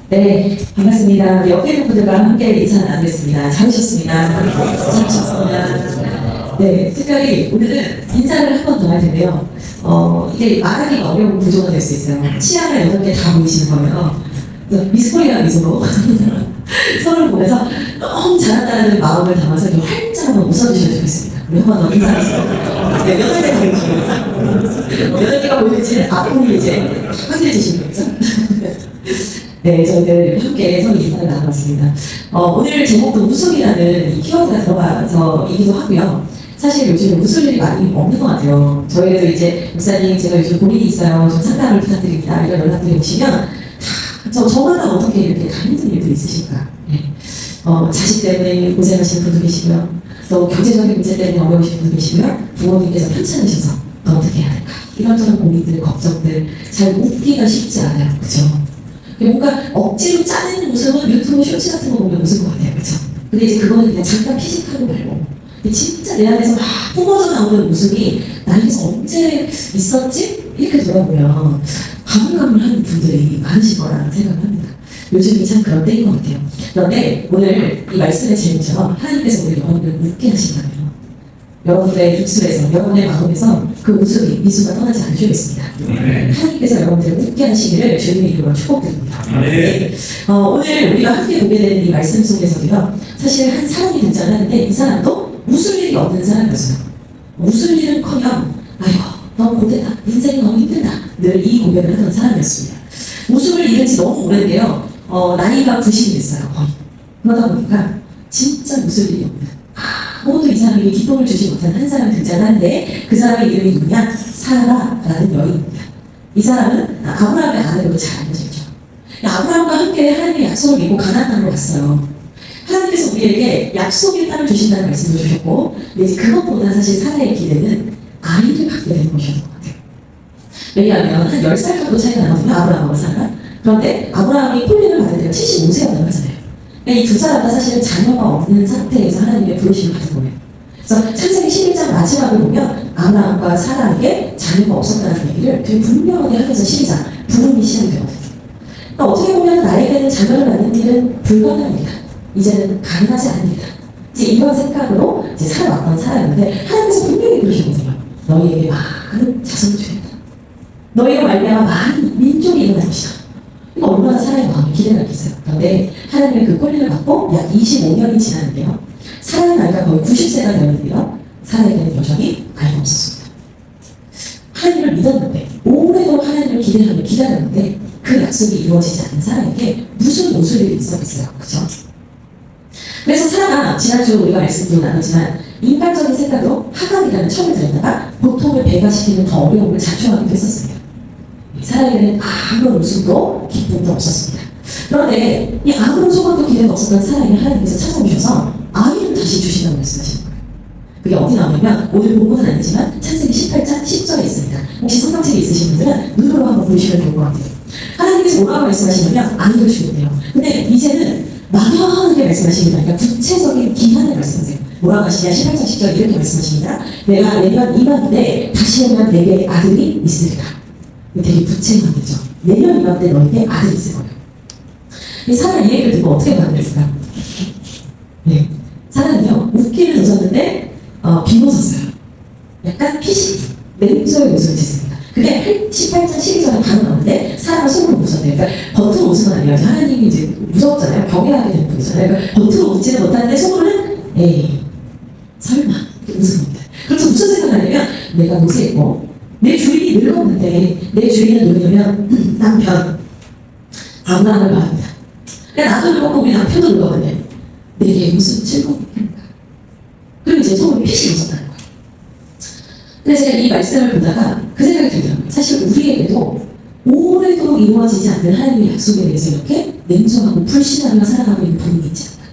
네, 반갑습니다. 우리 옆에 있는 분들과 함께 인사 나누겠습니다. 잘 오셨습니다. 잘 오셨습니다. 네, 특별히 오늘은 인사를 한 번 더 할 텐데요. 이게 말하기가 어려운 구조가 될 수 있어요. 치아가 8개 다 보이시는 거예요. 미스코리아 미소로 서로를 보면서 너무 잘한다는 마음을 담아서 이렇게 활짝 한번 웃어주시면 좋겠습니다. 우리 한번 더 인사하겠습니다. 네, 8개가 보이시면 8개가 보이는지는 앞으로 이제 확인해 주시면 되죠. 네, 저희들 함께 서로 인사를 나눠봤습니다. 오늘 제목도 웃음이라는 이 키워드가 들어가서이기도 하고요. 사실 요즘 웃을 일이 많이 없는 것 같아요. 저희도 이제 목사님 제가 요즘 고민이 있어요. 좀 상담을 부탁드립니다. 이런 연락들이 오시면 저마다 어떻게 이렇게 다 힘든 일도 있으실까? 네. 자식 때문에 고생하시는 분도 계시고요. 또 경제적인 문제 때문에 어려우신 분도 계시고요. 부모님께서 편찮으셔서 어떻게 해야 될까? 이런저런 고민들, 걱정들 잘 웃기가 쉽지 않아요. 그죠? 뭔가 억지로 짜내는 웃음은 유튜브 쇼츠 같은 거 보면 웃을 것 같아요. 그쵸? 근데 이제 그거는 그냥 잠깐 피식하고 말고. 근데 진짜 내 안에서 막 뿜어져 나오는 웃음이 나에게서 언제 있었지? 이렇게 돌아보면 가물가물한 분들이 많으실 거라 생각을 합니다. 요즘이 참 그런 때인 것 같아요. 그런데 오늘 이 말씀의 제목처럼 하나님께서 우리 여러분을 웃게 하신다면 여러분의 입술에서, 여러분의 마음에서 그 웃음이, 미소가 떠나지 않으시겠습니다. 하나님께서 여러분들을 웃게 하시기를 주님의 이름으로 축복드립니다. 네. 오늘 우리가 함께 보게 되는 이 말씀 속에서도요, 사실 한 사람이 등장하는데 이 사람도 웃을 일이 없는 사람이었어요. 웃을 일은커녕, 아이고, 너무 고되다, 인생이 너무 힘들다, 늘 이 고백을 하던 사람이었습니다. 웃음을 잃은 지 너무 오래인데요, 나이가 90이 됐어요, 거의. 그러다 보니까 진짜 웃을 일이 없는, 아무도 이 사람에게 기쁨을 주지 못한 한 사람이 등장하는데 그 사람의 이름이 누구냐? 사라라는 여인입니다. 이 사람은 아브라함의 아내로 잘 알려졌죠. 아브라함과 함께 하나님의 약속을 믿고 가나안 땅으로 갔어요. 하나님께서 우리에게 약속의 땅을 주신다는 말씀을 주셨고, 근데 이제 그것보다 사실 사라의 기대는 아이를 갖게 되는 것이었던 것 같아요. 왜냐하면 한 10살 정도 차이가 나거든요, 아브라함과 사라. 그런데 아브라함이 풀림을 받을 때가 75세였다고 하잖아요. 이 두 사람 다 사실은 자녀가 없는 상태에서 하나님의 부르심을 받은 거예요. 그래서 창세기 11장 마지막을 보면 아브라함과 사라에게 자녀가 없었다는 얘기를 되게 분명하게 하면서 시작, 부름이 시작이 되거든요. 그러니까 어떻게 보면 나에게는 자녀를 낳는 일은 불가능합니다. 이제는 가능하지 않습니다. 이제 이런 생각으로 이제 살아왔던 사람인데 하나님께서 분명히 그러시거든요. 너희에게 많은 자손을 주겠다. 너희가 말미암아 많은 민족이 일어날 것이다. 얼마나 사람의 마음이 기대가 있겠어요. 그런데 하나님의 그 권리를 받고 약 25년이 지났는데요. 사라의 나이가 거의 90세가 되었는데요. 사라에게는 여전히 아이가 없었습니다. 하나님을 믿었는데, 오래도 하나님을 기대하며 기다렸는데 그 약속이 이루어지지 않은 사라에게 무슨 웃을 일이 있었겠어요. 그죠? 그래서 사라가 지난주 우리가 말씀도 나눴지만 인간적인 생각으로 하강이라는 척을 들였다가 보통을 배가시키는 더 어려움을 자초하기도 했었습니다. 사라에게는 아무런 웃음도 기쁨도 없었습니다. 그런데 이 아무런 소망도 기대가 없었던 사라에게 하나님께서 찾아오셔서 아이를 다시 주신다고 말씀하시는 거예요. 그게 어디 나오냐면 오늘 본문은 아니지만 창세기 18장 10절에 있습니다. 혹시 성경책이 있으신 분들은 눈으로 한번 보시면 좋을 것 같아요. 하나님께서 뭐라고 말씀하시냐면 아이를 주는데요. 근데 이제는 막연하게 말씀하시는 게 아니라 구체적인 기한을 말씀하세요. 뭐라고 하시냐? 18장 10절 이렇게 말씀하십니다. 내가 내년 이맘때 다시 오면 내게 아들이 있으리라. 되게 구체적인 거죠. 내년 이맘때 너에게 아들이 있을 거예요. 이 사라 이 얘기를 듣고 어떻게 반응했을까? 네. 사라는요, 웃기는 웃었는데, 비웃었어요. 약간 피식, 맹소의 웃음을 짓습니다. 그게 18장 12절에 바로 나오는데, 사라가 속으로 웃었대요. 그러니까 겉으로 웃음은 아니라 하나님이 이제 무섭잖아요. 경외하게 되는 분이잖아요. 그러니까 겉으로 웃지는 못하는데, 속으로는, 에이, 설마, 이렇게 웃은 겁니다. 그래서 무슨 생각을 하냐면, 내가 노쇠했고, 내 주인이 늙었는데 내 주인은 누구냐면 남편 아브라함을 말합니다. 그러니까 나도 늙었고 우리 남편도 늙었는데 내게 무슨 즐거움이 있는가. 그리고 이제 속으로 피식 웃었다는 거예요. 근데 제가 이 말씀을 보다가 그 생각이 들더라고요. 사실 우리에게도 오래도록 이루어지지 않는 하나님의 약속에 대해서 이렇게 냉정하고 불신하며 살아가고 있는 부분이 있지 않나.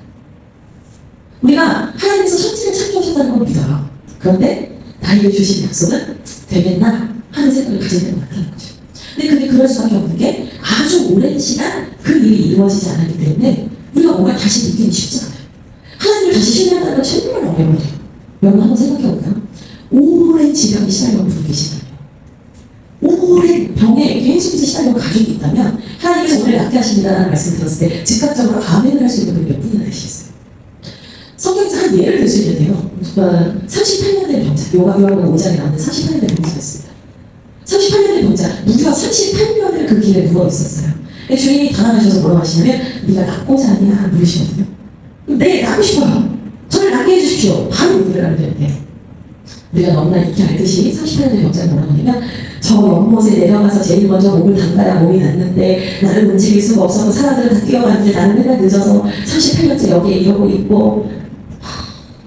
우리가 하나님께서 천지를 창조하셨다는 걸 믿어요. 그런데 나에게 주신 약속은 되겠나 하는 생각을 가질 때가 많다는 거죠. 근데 그게 그럴 수밖에 없는 게 아주 오랜 시간 그 일이 이루어지지 않았기 때문에 우리가 뭔가 다시 믿기는 쉽지 않아요. 하나님을 다시 신뢰한다는 건 정말 어려워요. 여러분 한번 생각해볼까요? 오랜 질병이 심한 분이 계시다면 오랜 병에 계속해서 시달리는 가족이 있다면 하나님께서 오늘 낫게 하십니다라는 말씀을 들었을 때 즉각적으로 아멘을 할 수 있는 분이 몇 분이나 되시겠어요? 성경에서 한 예를 들 수 있는데요. 38년 된 병자, 요한복음 5장에 나오는 38년 된 병자가 있습니다. 38년 된 병자, 무려 38년을 그 길에 누워 있었어요. 주인이 당황하셔서 뭐라고 하시냐면 네가 낫고자 하냐 물으시거든요. 네, 낫고 싶어요. 저를 낫게 해주십시오. 바로 얘기를 하면 되는데 우리가 너무나 익히 알듯이 38년 된 병자가 뭐라고 하냐면 저 연못에 내려가서 제일 먼저 몸을 담가야 몸이 낫는데 나는 움직일 수가 없어서 사람들은 다 뛰어가는데 나는 맨날 늦어서 38년째 여기에 이러고 있고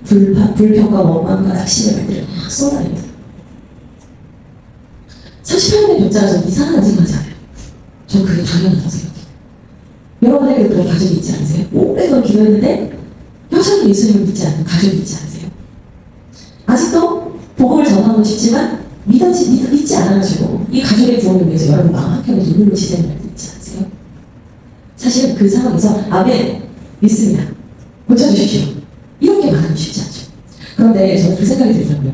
불평과 원망과 낙심의 말들을 막 쏟아냅니다. 38년의 병자가 좀 이상하다고 생각하지 않아요? 전 그게 당연하다고 생각해요. 여러분에게도 그런 가족이 있지 않으세요? 오래도록 기도했는데 여전히 예수님을 믿지 않는 가족이 있지 않으세요? 아직도 복음을 전하고 싶지만 믿지 않아가지고 이 가족의 구원을 위해서 여러분 마음 한켠에 눈물로 지새는 날도 있지 않으세요? 사실은 그 상황에서 아멘 믿습니다. 고쳐주십시오. 이렇게 말하기 쉽지 않죠. 그런데 저는 그 생각이 들더라고요.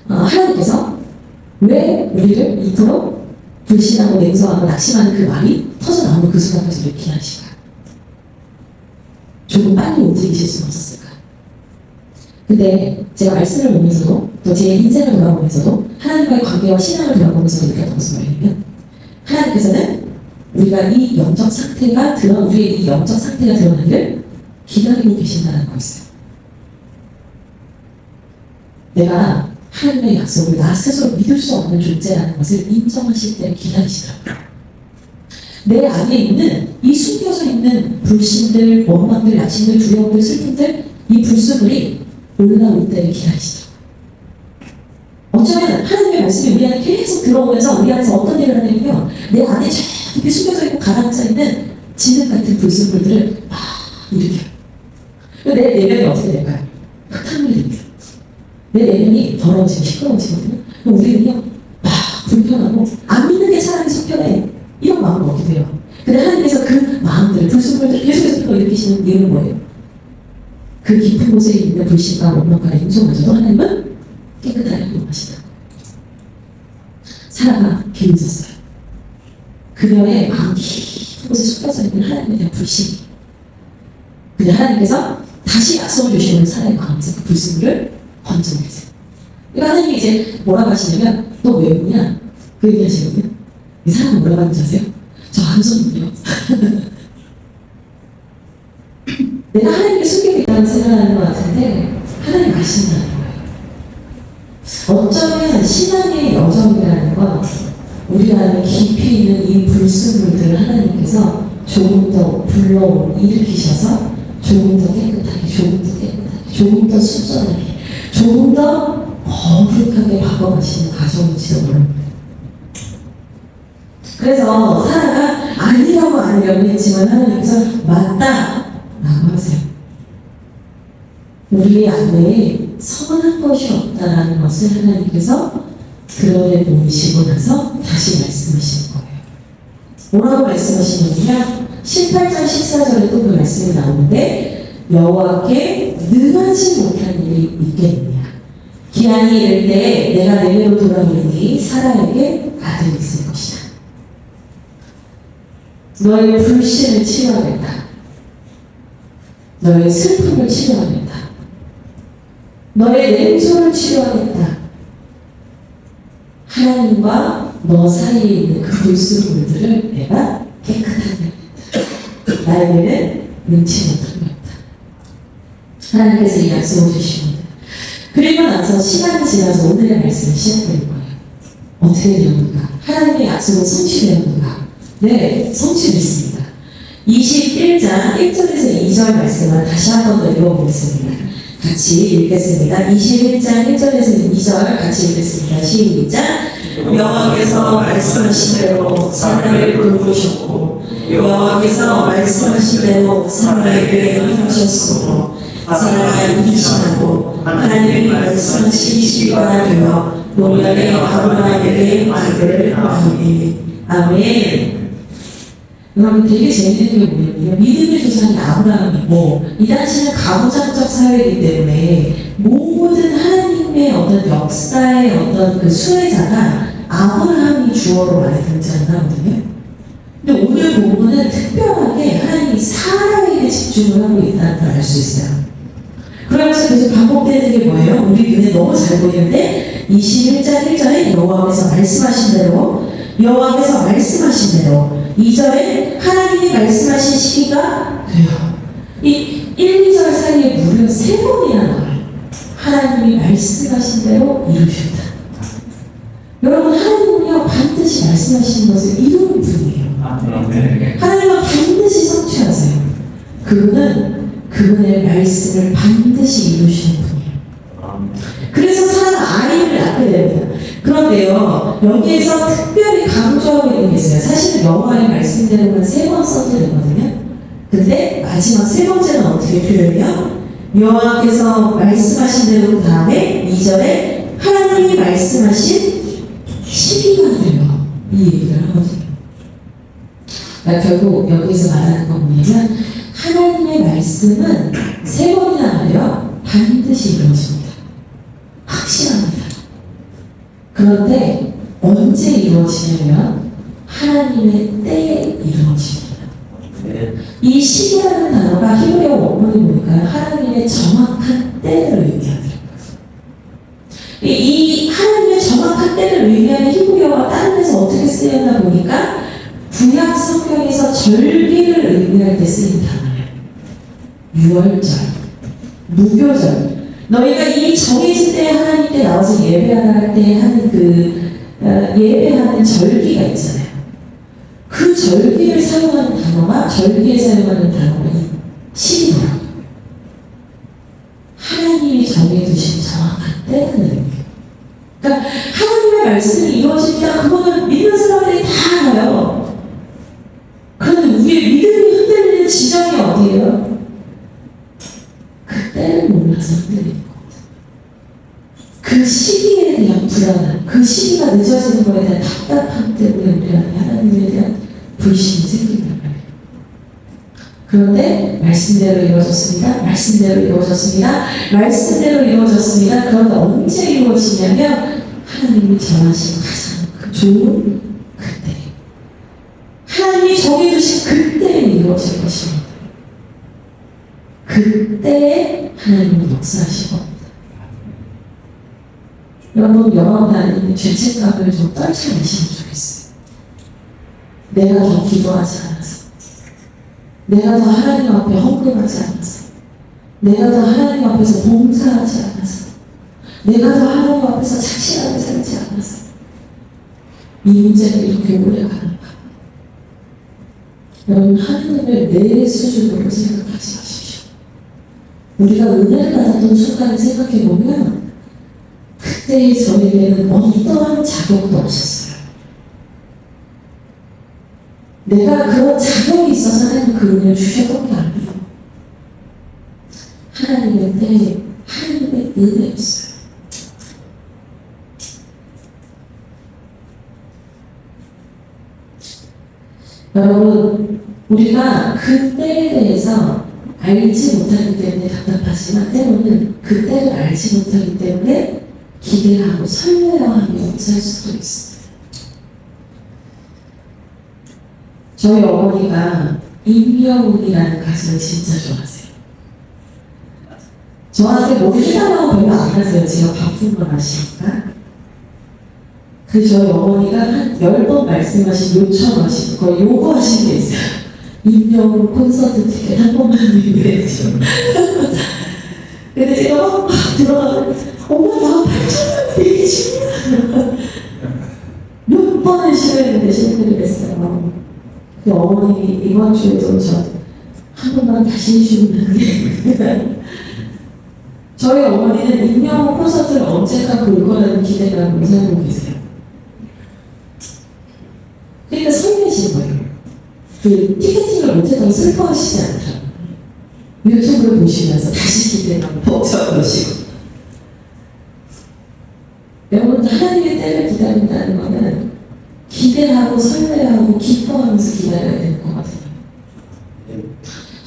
하나님께서 왜 우리를 이토록 불신하고 냉소하고 낙심하는 그 말이 터져나오는 그 순간까지 왜 기다리실까요? 조금 빨리 움직이실 수는 없었을까요? 근데 제가 말씀을 보면서도 또 제 인생을 돌아보면서도 하나님과의 관계와 신앙을 돌아보면서 느꼈던 것은 뭐냐면 하나님께서는 우리가 이 영적 상태가 우리의 이 영적 상태가 드러나기를 기다리고 계신다는 거였어요. 내가 하나님의 약속을 나 스스로 믿을 수 없는 존재라는 것을 인정하실 때를 기다리시더라고요. 내 안에 있는 이 숨겨져 있는 불신들, 원망들, 낙심들, 두려움들, 슬픔들 이 불순물이 올라올 때를 기다리시더라고요. 어쩌면 하나님의 말씀이 우리 안에 계속 들어오면서 우리 안에서 어떤 일을 하냐면요. 내 안에 저 깊이 숨겨져 있고 가라앉아 있는 진흙 같은 불순물들을 막 일으켜요. 내 내면이 어떻게 될까요? 흙탕물이 됩니다. 내 내면이 더러워지고 시끄러워지거든요. 그럼 우리는요, 막 불편하고 안 믿는 게 차라리 속편해. 이런 마음을 얻게 돼요. 근데 하나님께서 그 마음들을, 불순물들을 계속해서 일으키시는 이유는 뭐예요? 그 깊은 곳에 있는 불신과 원망과 냉소마저도 하나님은 깨끗하게 이용하시다. 사라가 비웃었어요. 그녀의 마음 깊은 곳에 숨겨져 있는 하나님에 대한 불신이. 근데 하나님께서 다시 약속을 주시는 사라의 마음에서 그 불순물을 건져내세요. 그러니까 하나님이 이제 뭐라고 하시냐면 너 왜 우냐? 그 얘기 하시거든요. 이 사람은 뭐라고 하는지 아세요? 저 암손이요. 내가 하나님께 숨기고 있다고 생각하는 것 같은데 하나님 아신다는 거예요. 어쩌면 신앙의 여정이라는 건 우리 안에 깊이 있는 이 불순물들을 하나님께서 조금 더 일으키셔서 조금 더 깨끗하게, 조금 더 순전하게, 조금 더 거룩하게 바꿔가시는 과정일지도 모릅니다. 그래서 사라가 아니라고 했지만 하나님께서 맞다 라고 하세요. 우리 안에 선한 것이 없다라는 것을 하나님께서 드러내보시고 나서 다시 말씀하시는 거예요. 뭐라고 말씀하시냐면요. 18장 14절에도 그 말씀이 나오는데 여호와께 능하지 못한 일이 있겠느냐. 기한이 이를 때 내가 내게로 돌아오리니 사라에게 아들이 있을 것이다. 너의 불신을 치료하겠다. 너의 슬픔을 치료하겠다. 너의 냉소를 치료하겠다. 하나님과 너 사이에 있는 그 불순물들을 내가 깨끗하게 하겠다. 나에게는 능치 못한 것이다. 하나님께서 이 약속을 주십니다. 그리고 나서 시간이 지나서 오늘의 말씀이 시작되는 거예요. 어떻게 되었는가? 하나님의 약속은 성취되었는가? 네, 성취됐습니다. 21장 1절에서 2절 말씀을 다시 한 번 더 읽어보겠습니다. 같이 읽겠습니다. 21장 1절에서 2절 같이 읽겠습니다. 시작. 여호와께서 말씀하신 대로 사라를 돌보셨고 여호와께서 말씀하신 대로 사라에게 행하셨으므로 사라가 임신하고 하나님이 말씀하신 시기가 되어 노년의 아브라함에게 아들을 낳으니. 아멘. 여러분 되게 재밌는 게 뭐냐면 믿음의 조상이 아브라함이고 이 당시는 가부장적 사회이기 때문에 모든 하나님의 어떤 역사의 어떤 그 수혜자가 아브라함이 주어로 많이 등장하거든요. 근데 오늘 본문은 특별하게 하나님이 사라에게 집중을 하고 있다는 걸 알 수 있어요. 그러면서 계속 반복되는 게 뭐예요? 우리 눈에 너무 잘 보이는데 21장 1절에 여호와께서 말씀하신 대로 2절에 하나님이 말씀하신 시기가 돼요. 이 1, 2절 사이에 무려 3번이나 나와요. 하나님이 말씀하신 대로 이루셨다. 여러분, 하나님은요 반드시 말씀하시는 것을 이루는 분이에요. 하나님은 반드시 성취하세요. 그분은 그분의 말씀을 반드시 이루시는 분이에요. 그래서 사라가 아이를 낳게 됩니다. 그런데요, 여기에서 특별히 강조하고 있는 게 있어요. 사실은 여호와의 말씀대로는 3번 써도 되거든요. 근데 마지막 3번째는 어떻게 표현해요? 여호와께서 말씀하신 대로 그 다음에 2절에 하나님이 말씀하신 시기가 돼요. 이 얘기를 하거든요. 그러니까 결국 여기서 말하는 건 뭐냐면 하나님의 말씀은 3번이나 말이요 반드시 이루어집니다. 확실합니다. 그런데 언제 이루어지냐면 하나님의 때에 이루어집니다. 이 시기라는 단어가 히브리어 원문에 보니까 하나님의 정확한 때를 의미하더라고요. 이 하나님의 정확한 때를 의미하는 히브리어가 다른 데서 어떻게 쓰였나 보니까 구약 성경에서 절기를 의미할 때 쓰인 단어예요. 유월절, 무교절. 너희가 이 정해진 때에 하나님께 나와서 예배하라 할 때 하는 예배하는 절기가 있잖아요. 그 절기를 사용하는 단어가 절기에 사용하는 단어가 이 시기더라고요. 하나님이 정해두신 정확한 때는 의미예요. 그러니까 하나님의 말씀이 이루어집니다. 그거는 믿는 사람들이 다 알아요. 그런데 우리의 믿음이 흔들리는 지점이 어디예요? 그 때를 몰라서 흔들리는 겁니다. 그 시기에 대한 불안함, 그 시기가 늦어지는 것에 대한 답답함 때문에 우리 안에 하나님에 대한 불신이 생긴단 말이에요. 그런데 말씀대로 이루어졌습니다. 말씀대로 이루어졌습니다. 말씀대로 이루어졌습니다. 그런데 언제 이루어지냐면 하나님이 정하신 가장 좋은 그때, 하나님이 정해주신 그때에 이루어질 것입니다. 그때에 하나님은 역사하실 겁니다. 여러분, 여러분 안에 죄책감을 좀 떨쳐내시면 좋겠어요. 내가 더 기도하지 않아서, 내가 더 하나님 앞에 헌금하지 않아서, 내가 더 하나님 앞에서 봉사하지 않아서, 내가 더 하나님 앞에서 착실하게 살지 않아서 이 문제가 이렇게 오래 가는가. 여러분, 하나님을 내 수준으로 생각하지 마십시오. 우리가 은혜를 받았던 순간을 생각해보면 그때 저에게는 어떠한 자격도 없었어요. 내가 그런 자격이 있어서 하나님 그 은혜를 주셨던 게 아니에요. 하나님의 때에 하나님의 은혜였어요. 여러분, 우리가 그 때에 대해서 알지 못하기 때문에 답답하지만 때로는 그 때를 알지 못하기 때문에 기대하고 설레어하며 살 수도 있습니다. 저희 어머니가 임영웅이라는 가수를 진짜 좋아하세요. 저한테 뭐 해달라고 별로 안 하세요. 제가 바쁜 걸 아시니까. 그 저희 어머니가 한 10번 말씀하신, 요청하신, 거의 요구하신 게 있어요. 임영웅 콘서트 티켓 한 번만 얘기해줘. 근데 제가 막 들어가면 엄마 나 8,000원 되게 싫어. 몇 번을 싫어했는데 실패를 했어요. 그 어머님이 이번 주에도 저 한 번만 다시 해주면 안 돼. 저희 어머니는 임영웅 콘서트를 언제까 볼 거라는 기대감을 살고 계세요. 그러니까 설레신 거예요. 그 티켓팅을 못해도 슬퍼하시지 않더라고요. 유튜브를 보시면서 다시 기대감 벅차오르시고. 여러분, 하나님의 때를 기다린다는 것은 기대하고 설레하고 기뻐하면서 기다려야 되는 거거든요.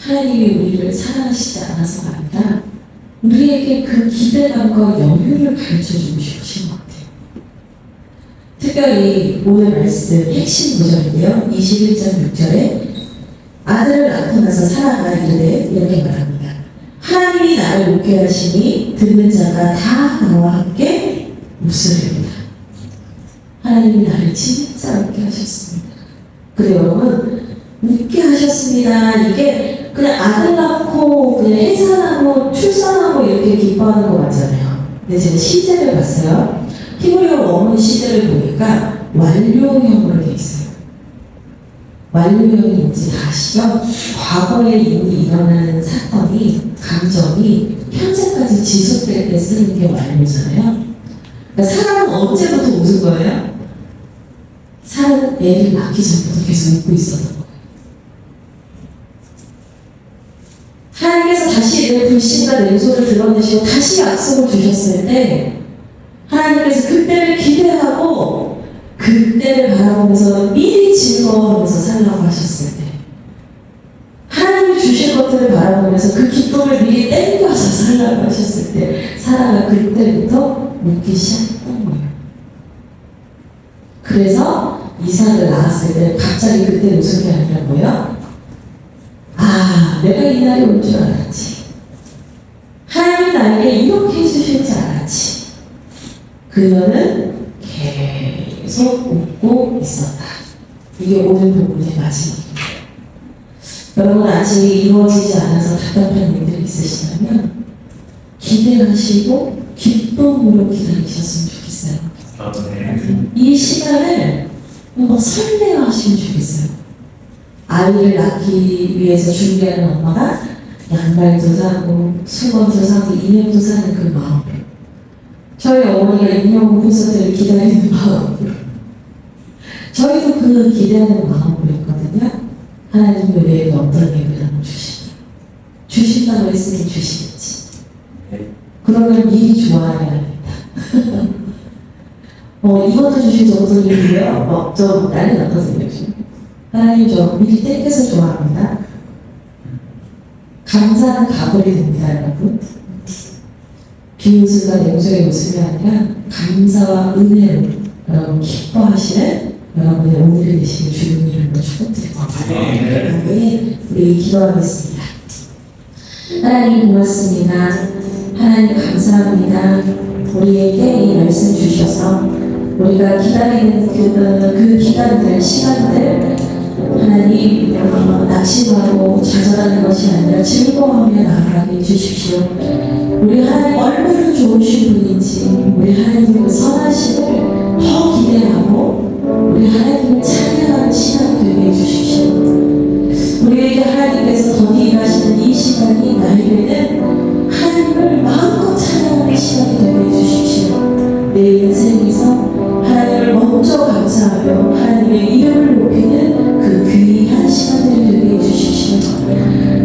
하나님이 우리를 사랑하시지 않아서가 아니라 우리에게 그 기대감과 여유를 가르쳐주고 싶으신 것 같아요. 특별히 오늘 말씀 핵심 구절인데요. 21장 6절에 아들을 낳고 나서 사라가 이르되 이렇게 말합니다. 하나님이 나를 웃게 하시니 듣는 자가 다 나와 함께 웃으리로다. 하나님이 나를 진짜 웃게 하셨습니다. 그래 여러분, 웃게 하셨습니다. 이게 그냥 아들 낳고 그냥 해산하고 출산하고 이렇게 기뻐하는 거 맞잖아요. 근데 제가 시제를 봤어요. 히브리어 원문 시제를 보니까 완료형으로 돼 있어요. 완료형이 뭔지 다 아시죠? 과거에 이미 일어나는 사건이, 감정이 현재까지 지속될 때 쓰는 게 완료잖아요. 그러니까 사람은 언제부터 웃은 거예요? 사람은 애를 낳기 전부터 계속 웃고 있었던 거예요. 하나님께서 다시 내 불신과 냉소를 드러내시고 다시 약속을 주셨을 때 하나님께서 그때를 기대하고 그때를 바라보면서 미리 즐거워하면서 살라고 하셨을 때 하나님이 주실 것들을 바라보면서 그 기쁨을 미리 땡겨서 살라고 하셨을 때 사라가 그때부터 웃기 시작했던 거예요. 그래서 이삭을 낳았을 때 갑자기 그때 웃은 게 아니라 뭐예요? 아, 내가 이 날이 올 줄 알았지. 하나님이 나에게 이렇게 해주실 줄 알았지. 그녀는 계속 웃고 있었다. 이게 오늘 본문의 마지막입니다. 여러분 아직 이루어지지 않아서 답답한 일들이 있으시다면 기대하시고 기쁨으로 기다리셨으면 좋겠어요. 이 시간을 한번 설레하시면 좋겠어요. 아이를 낳기 위해서 준비하는 엄마가 양말도 사고 수건도 사고 인형도 사는 그 마음, 저희 어머니가 인형 콘서트를 기다리는 마음, 저희도 그 기대하는 마음으로 있거든요. 하나님이 우리에게 어떤 예배를 한번 주신다고 했으니 주시겠지. 그러면 미리 좋아해야 합니다. 이것도 주시고 저것도 주시고요. 저 난리 났거든요. 하나님 저 미리 땡겨서 좋아합니다. 감사는 가벌이 됩니다, 여러분. 비웃음과 냉소의 웃음이 아니라 감사와 은혜로 여러분 기뻐하시는 여러분의 오늘이 되시길 주님 이름으로 축복드립니다. 네, 우리 기도하겠습니다. 하나님 고맙습니다. 하나님 감사합니다. 우리에게 이 말씀 주셔서 우리가 기다리는 그 기다리는 시간들 하나님 낙심하고 좌절하는 것이 아니라 즐거워하며 나아가게 해주십시오. 우리 하나님 얼마나 좋으신 분인지 우리 하나님의 선하심을 더 기대하고 우리 하나님을 찬양하는 시간이 되게 해주십시오. 우리에게 하나님께서 더 일하시는 이 시간이 나에게는 하나님을 마음껏 찬양하는 시간이 되게 해주십시오. 내 인생에서 하나님을 먼저 감사하며 하나님의 이름을 높이는 그 귀한 시간들을 되게 해주십시오.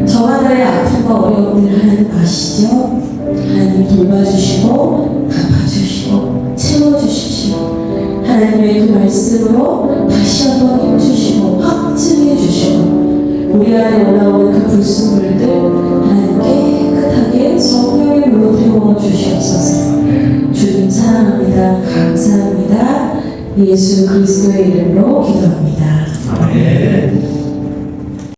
저와 나의 아픔과 어려움을 하나님 아시죠? 하나님 돌봐주시고 갚아주시고 채워주십시오. 하나님의 그 말씀으로 다시 한번 힘주시고 확증해 주시고 우리 안에 올라오는 그 불순물들 하나님 깨끗하게 성령의 물로 태워주시옵소서. 주님 사랑합니다. 감사합니다. 예수 그리스도의 이름으로 기도합니다. 아멘.